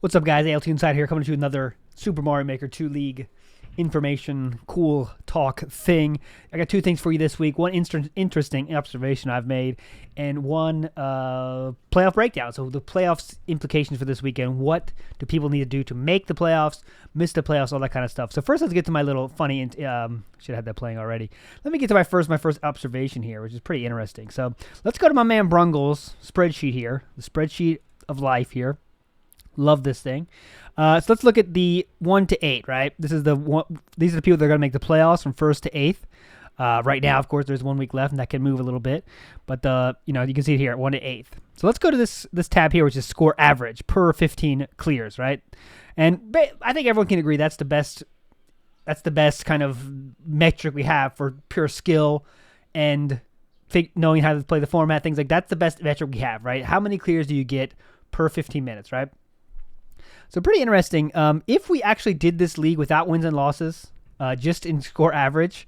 What's up, guys? ALT Inside here, coming to you another Super Mario Maker 2 League information, cool talk thing. I got two things for you this week. One interesting observation I've made, and one playoff breakdown. So the playoffs implications for this weekend. What do people need to do to make the playoffs, miss the playoffs, all that kind of stuff. So first, let's get to my little funny. Should have had that playing already. Let me get to my first observation here, which is pretty interesting. So let's go to my man Brungl's spreadsheet here, the spreadsheet of life here. Love this thing. So let's look at the 1 to 8, right? This is the one. These are the people that are going to make the playoffs from 1st to 8th. Right now, of course, there's 1 week left, and that can move a little bit. But you can see it here at 1 to 8th. So let's go to this tab here, which is score average per 15 clears, right? And I think everyone can agree that's the best. That's the best kind of metric we have for pure skill and knowing how to play the format, things like that's the best metric we have, right? How many clears do you get per 15 minutes, right? So pretty interesting. If we actually did this league without wins and losses, just in score average,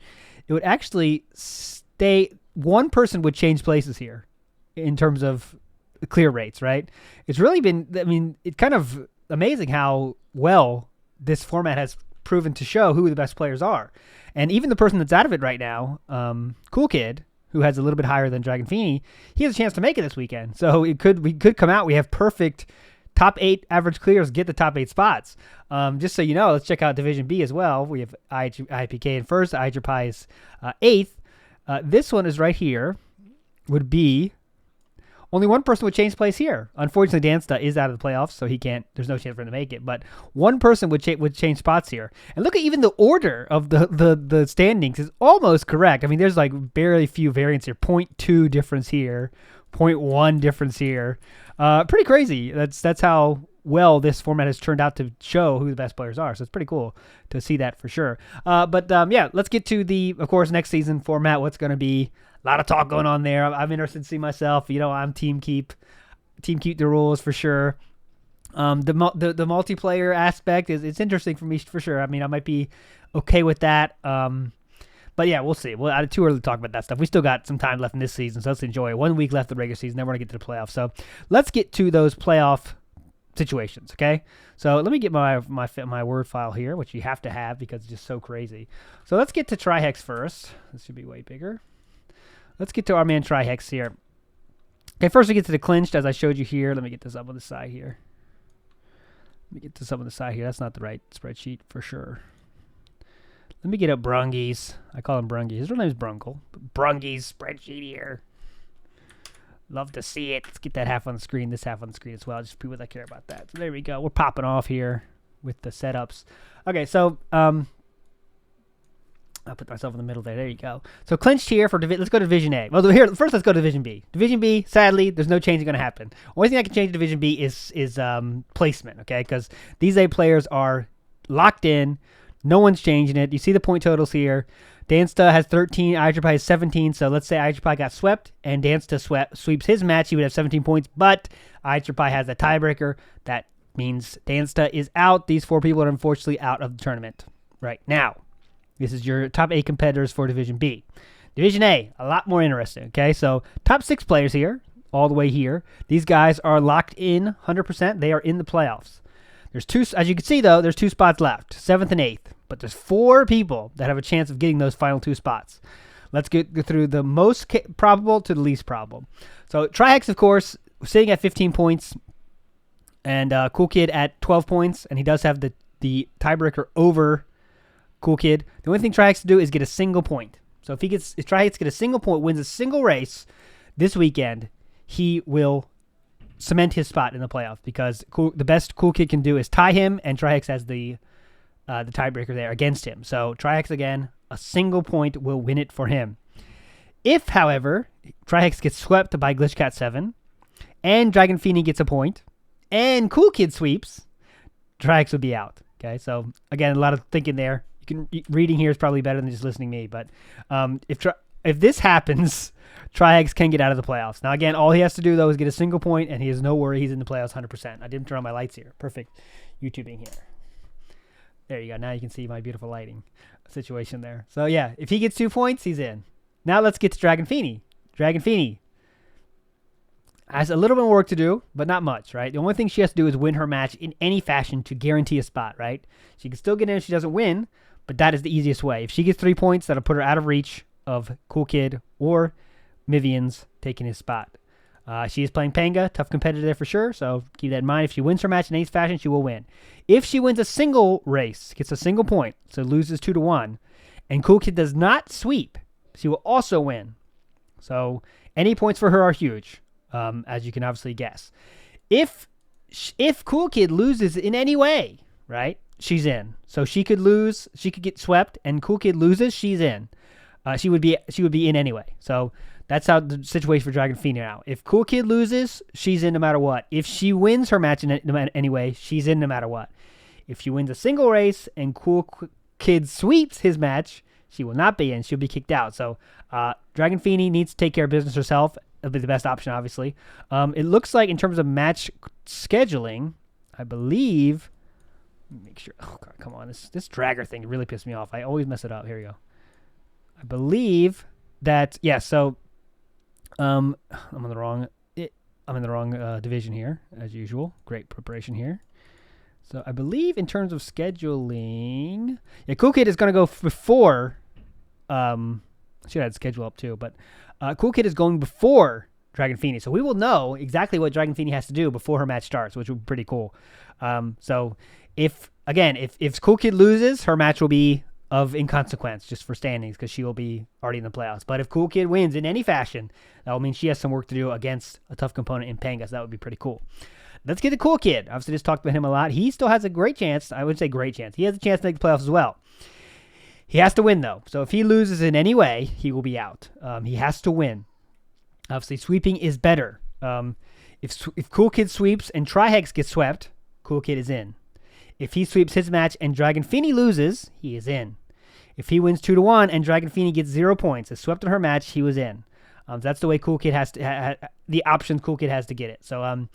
it would actually stay. One person would change places here in terms of clear rates, right? It's really been, it's kind of amazing how well this format has proven to show who the best players are. And even the person that's out of it right now, Cool Kid, who has a little bit higher than Dragon Feeney, he has a chance to make it this weekend. So we could come out. We have perfect top 8 average clears, get the top 8 spots. Just so you know, let's check out Division B as well. We have IPK in 1st, IHRPI is 8th. This one is right here, would be only one person would change place here. Unfortunately, Dansta is out of the playoffs, so he can't. There's no chance for him to make it. But one person would change spots here. And look at even the order of the standings is almost correct. I mean, there's like barely few variants here. 0.2 difference here, 0.1 difference here. Pretty crazy. That's how well this format has turned out to show who the best players are. So it's pretty cool to see that for sure. But let's get to the, of course, next season format. What's going to be a lot of talk going on there. I'm interested to see myself. I'm team keep the rules for sure. The multiplayer aspect it's interesting for me for sure. I mean, I might be okay with that. But yeah, we'll see. Well, too early to talk about that stuff. We still got some time left in this season, so let's enjoy it. 1 week left of the regular season, then we're going to get to the playoffs. So let's get to those playoff situations, okay? So let me get my Word file here, which you have to have because it's just so crazy. So let's get to Trihex first. This should be way bigger. Let's get to our man Trihex here. Okay, first we get to the clinched, as I showed you here. Let me get this up on the side here. That's not the right spreadsheet for sure. Let me get up Brungies. I call him Brungies. His real name is Brungl. Brungies spreadsheet here. Love to see it. Let's get that half on the screen, this half on the screen as well. Just people that care about that. So there we go. We're popping off here with the setups. Okay, so I'll put myself in the middle there. There you go. So clinched here for let's go to Division A. Well, here first let's go to Division B. Division B, sadly, there's no change going to happen. Only thing I can change in Division B is placement, okay? Because these A players are locked in. No one's changing it. You see the point totals here. Dansta has 13. IHRPI has 17. So let's say IHRPI got swept and Dansta sweeps his match. He would have 17 points, but IHRPI has a tiebreaker. That means Dansta is out. These 4 people are unfortunately out of the tournament right now. This is your top 8 competitors for Division B. Division A, a lot more interesting, okay? So top 6 players here, all the way here. These guys are locked in 100%. They are in the playoffs. There's 2, as you can see, though, there's 2 spots left, 7th and 8th. But there's 4 people that have a chance of getting those final 2 spots. Let's go through the most probable to the least probable. So Trihex, of course, sitting at 15 points, and Cool Kid at 12 points, and he does have the tiebreaker over Cool Kid. The only thing Trihex to do is get a single point. So if Trihex gets a single point, wins a single race this weekend, he will cement his spot in the playoff because the best Cool Kid can do is tie him, and Trihex has the tiebreaker there against him. So Trihex, again, a single point will win it for him. If, however, Trihex gets swept by Glitchcat 7 and Dragon Feeney gets a point and Cool Kid sweeps, Trihex would be out. Okay, so again, a lot of thinking there. Reading here is probably better than just listening to me, but if this happens, Trihex can get out of the playoffs. Now, again, all he has to do, though, is get a single point, and he has no worry. He's in the playoffs 100%. I didn't turn on my lights here. Perfect YouTubing here. There you go. Now you can see my beautiful lighting situation there. So, yeah, if he gets 2 points, he's in. Now let's get to Dragon Feeney. Dragon Feeney Has a little bit more work to do, but not much, right? The only thing she has to do is win her match in any fashion to guarantee a spot, right? She can still get in if she doesn't win, but that is the easiest way. If she gets 3 points, that'll put her out of reach of Cool Kid or Mivian's taking his spot. She is playing Panga, tough competitor there for sure, so keep that in mind. If she wins her match in any fashion, she will win. If she wins a single race, gets a single point, so loses 2-1, and Cool Kid does not sweep, she will also win. So any points for her are huge, as you can obviously guess. If Cool Kid loses in any way, right, she's in. So she could lose, she could get swept, and Cool Kid loses, she's in. She would be in anyway. So that's how the situation for Dragon Phoenix now. If Cool Kid loses, she's in no matter what. If she wins her match in any way, she's in no matter what. If she wins a single race and Cool Kid sweeps his match, she will not be in. She'll be kicked out. So Dragon Phoenix needs to take care of business herself. It'll be the best option, obviously. It looks like in terms of match scheduling, I believe. Let me make sure. Oh, God, come on. This dragger thing really pissed me off. I always mess it up. Here we go. I believe that, yeah, so I'm in the wrong division here, as usual. Great preparation here. So I believe in terms of scheduling, yeah, Cool Kid is going to go before, should have had schedule up too, but Cool Kid is going before Dragon Phoenix. So we will know exactly what Dragon Phoenix has to do before her match starts, which will be pretty cool. So if Cool Kid loses, her match will be of inconsequence just for standings because she will be already in the playoffs. But if Cool Kid wins in any fashion, that will mean she has some work to do against a tough component in Panga, so that would be pretty cool. Let's get to Cool Kid. Obviously, just talked about him a lot. He still has a great chance. I would say great chance. He has a chance to make the playoffs as well. He has to win, though. So if he loses in any way, he will be out. He has to win. Obviously, sweeping is better. If Cool Kid sweeps and Trihex gets swept, Cool Kid is in. If he sweeps his match and Dragon Phoenix loses, he is in. If he wins 2-1 and Dragon Phoenix gets 0 points, is swept in her match, he was in. That's the way Cool Kid has to the option Cool Kid has to get it. So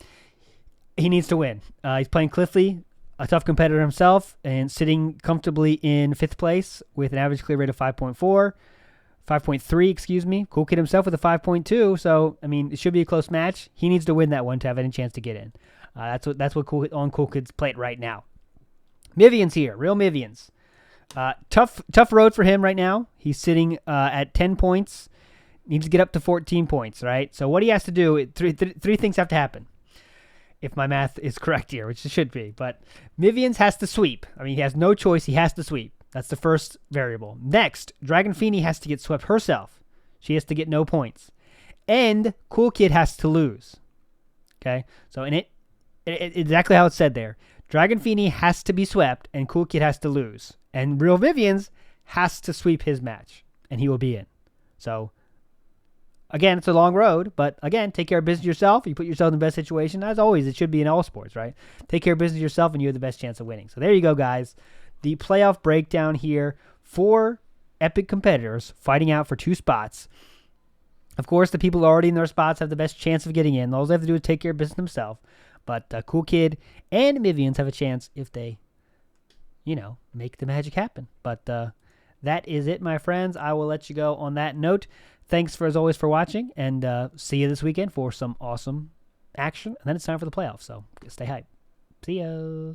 he needs to win. He's playing Cliffley, a tough competitor himself, and sitting comfortably in 5th place with an average clear rate of 5.3, excuse me. Cool Kid himself with a 5.2. So I mean, it should be a close match. He needs to win that one to have any chance to get in. That's what on Cool Kid's plate right now. Mivian's here, real Mivian's. Tough road for him right now. He's sitting at 10 points. Needs to get up to 14 points, right? So what he has to do, three things have to happen. If my math is correct here, which it should be. But Mivian's has to sweep. I mean, he has no choice. He has to sweep. That's the first variable. Next, Dragon Phoenix has to get swept herself. She has to get no points. And Cool Kid has to lose. Okay? So in it exactly how it's said there. Dragon Phoenix has to be swept, and Cool Kid has to lose. And Real Vivian's has to sweep his match, and he will be in. So, again, it's a long road, but again, take care of business yourself. You put yourself in the best situation. As always, it should be in all sports, right? Take care of business yourself, and you have the best chance of winning. So there you go, guys. The playoff breakdown here for epic competitors fighting out for 2 spots. Of course, the people already in their spots have the best chance of getting in. All they have to do is take care of business themselves. But Cool Kid and Mivians have a chance if they, make the magic happen. But that is it, my friends. I will let you go on that note. Thanks, as always, for watching, and see you this weekend for some awesome action. And then it's time for the playoffs, so stay hyped. See ya.